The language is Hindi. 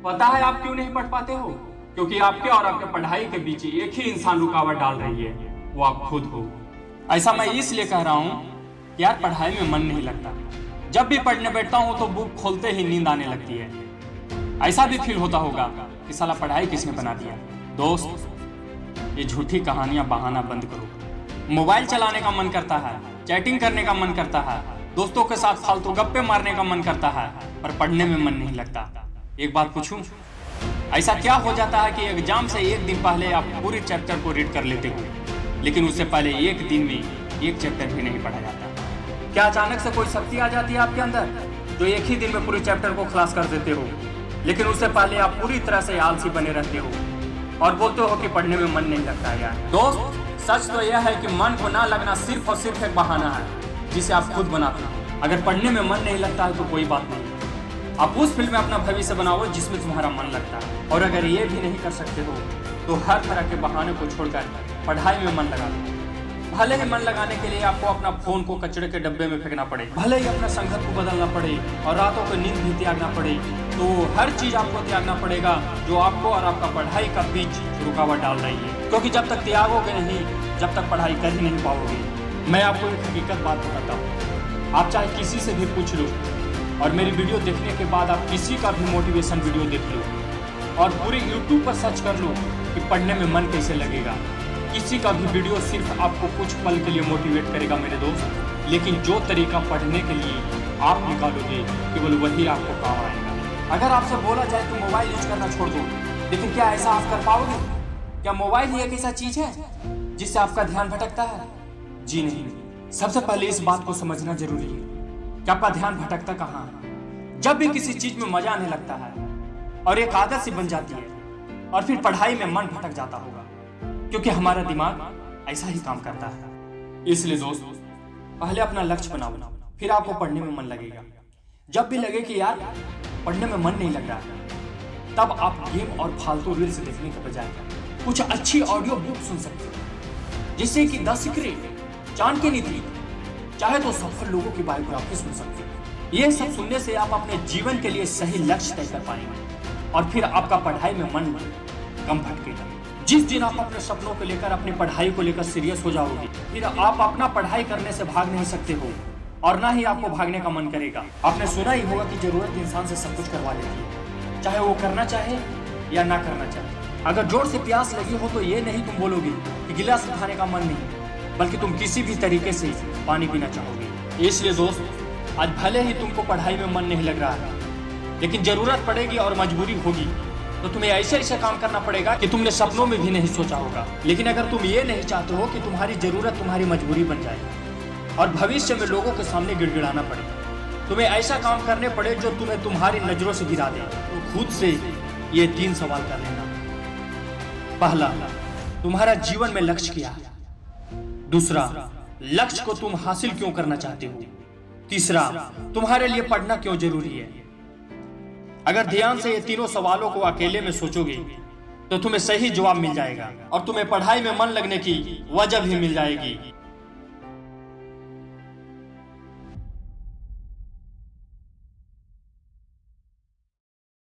पता है आप क्यों नहीं पढ़ पाते हो? क्योंकि आपके और आपके पढ़ाई के बीच एक ही इंसान रुकावट डाल रही है, वो आप खुद हो। ऐसा मैं इसलिए कह रहा हूँ यार, पढ़ाई में मन नहीं लगता। जब भी पढ़ने बैठता हूँ तो बुक खोलते ही नींद आने लगती है। ऐसा भी फील होता होगा कि साला पढ़ाई किसने बना दिया। दोस्त, ये झूठी कहानियां बहाना बंद करो। मोबाइल चलाने का मन करता है, चैटिंग करने का मन करता है, दोस्तों के साथ फालतू गप्पे मारने का मन करता है, पर पढ़ने में मन नहीं लगता। एक बात पूछूं, ऐसा क्या हो जाता है कि एग्जाम से एक दिन पहले आप पूरे चैप्टर को रीड कर लेते हो, लेकिन उससे पहले एक दिन में एक चैप्टर भी नहीं पढ़ा जाता? क्या अचानक से कोई शक्ति आ जाती है आपके अंदर जो एक ही दिन में पूरे चैप्टर को खलास कर देते हो, लेकिन उससे पहले आप पूरी तरह से आलसी बने रहते हो और बोलते हो कि पढ़ने में मन नहीं लगता है? यार दोस्त, सच तो यह है कि मन को ना लगना सिर्फ और सिर्फ एक बहाना है जिसे आप खुद बनाते हो। अगर पढ़ने में मन नहीं लगता है तो कोई बात नहीं, आप उस फील्ड में अपना भविष्य बनाओ जिसमें तुम्हारा मन लगता है। और अगर ये भी नहीं कर सकते हो तो हर तरह के बहाने को छोड़कर पढ़ाई में मन लगा लो। भले ही मन लगाने के लिए आपको अपना फोन को कचड़े के डब्बे में फेंकना पड़े, भले ही अपना संगत को बदलना पड़े और रातों को नींद भी त्यागना पड़े, तो हर चीज आपको त्यागना पड़ेगा जो आपको और आपका पढ़ाई का बीच रुकावट डाल रही है। क्योंकि जब तक त्यागोगे नहीं, जब तक पढ़ाई कर ही नहीं पाओगे। मैं आपको एक हकीकत बात बताता हूँ, आप चाहे किसी से भी पूछ लो और मेरी वीडियो देखने के बाद आप किसी का भी मोटिवेशन वीडियो देख लो और पूरे यूट्यूब पर सर्च कर लो कि पढ़ने में मन कैसे लगेगा। किसी का भी वीडियो सिर्फ आपको कुछ पल के लिए मोटिवेट करेगा मेरे दोस्त, लेकिन जो तरीका पढ़ने के लिए आप निकालोगे केवल वही आपको काम आएगा। अगर आपसे बोला जाए तो मोबाइल यूज करना छोड़ दो, लेकिन क्या ऐसा आप कर पाओगे? क्या मोबाइल ही एक ऐसा चीज है जिससे आपका ध्यान भटकता है? जी नहीं। सबसे पहले इस बात को समझना जरूरी है कि आपका ध्यान भटकता कहाँ है। जब भी किसी चीज में मजा आने लगता है और एक आदत सी बन जाती है और फिर पढ़ाई में मन भटक जाता होगा, क्योंकि हमारा दिमाग ऐसा ही काम करता है। इसलिए दोस्त, पहले अपना लक्ष्य बनाओ, फिर आपको पढ़ने में मन लगेगा। जब भी लगे कि यार पढ़ने में मन नहीं लग रहा है, तब आप गेम और फालतू रील्स देखने के बजाय कुछ अच्छी ऑडियो बुक सुन सकते हो, जिससे कि द सीक्रेट, चाणक्य नीति, चाहे तो सफल लोगों की बायोग्राफी सुन सकते हो। ये सब सुनने से आप अपने जीवन के लिए सही लक्ष्य तय कर पाएंगे और फिर आपका पढ़ाई में मन कम भटकेगा। जिस दिन आप अपने सपनों को लेकर, अपनी पढ़ाई को लेकर सीरियस हो जाओगे, फिर आप अपना पढ़ाई करने से भाग नहीं सकते हो और ना ही आपको भागने का मन करेगा। आपने सुना ही होगा कि जरूरत इंसान से सब कुछ करवा लेती है, चाहे वो करना चाहे या ना करना चाहे। अगर जोर से प्यास लगी हो तो ये नहीं तुम बोलोगे कि गिलास उठाने का मन नहीं, बल्कि तुम किसी भी तरीके से पानी पीना चाहोगे। इसलिए दोस्त, आज भले ही तुमको पढ़ाई में मन नहीं लग रहा है, लेकिन जरूरत पड़ेगी और मजबूरी होगी तो तुम्हें ऐसे ऐसे काम करना पड़ेगा कि तुमने सपनों में भी नहीं सोचा होगा। लेकिन अगर तुम ये नहीं चाहते हो कि तुम्हारी जरूरत तुम्हारी मजबूरी बन जाए और भविष्य में लोगों के सामने गिड़गिड़ाना पड़े, तुम्हें ऐसा काम करने पड़े जो तुम्हें तुम्हारी नजरों से गिरा दे, तो खुद से ये 3 सवाल कर लेना। पहला, तुम्हारा जीवन में लक्ष्य क्या है? दूसरा, लक्ष्य को तुम हासिल क्यों करना चाहते हो? तीसरा, तुम्हारे लिए पढ़ना क्यों जरूरी है? अगर ध्यान से ये तीनों सवालों को अकेले में सोचोगे तो तुम्हें सही जवाब मिल जाएगा और तुम्हें पढ़ाई में मन लगने की वजह भी मिल जाएगी।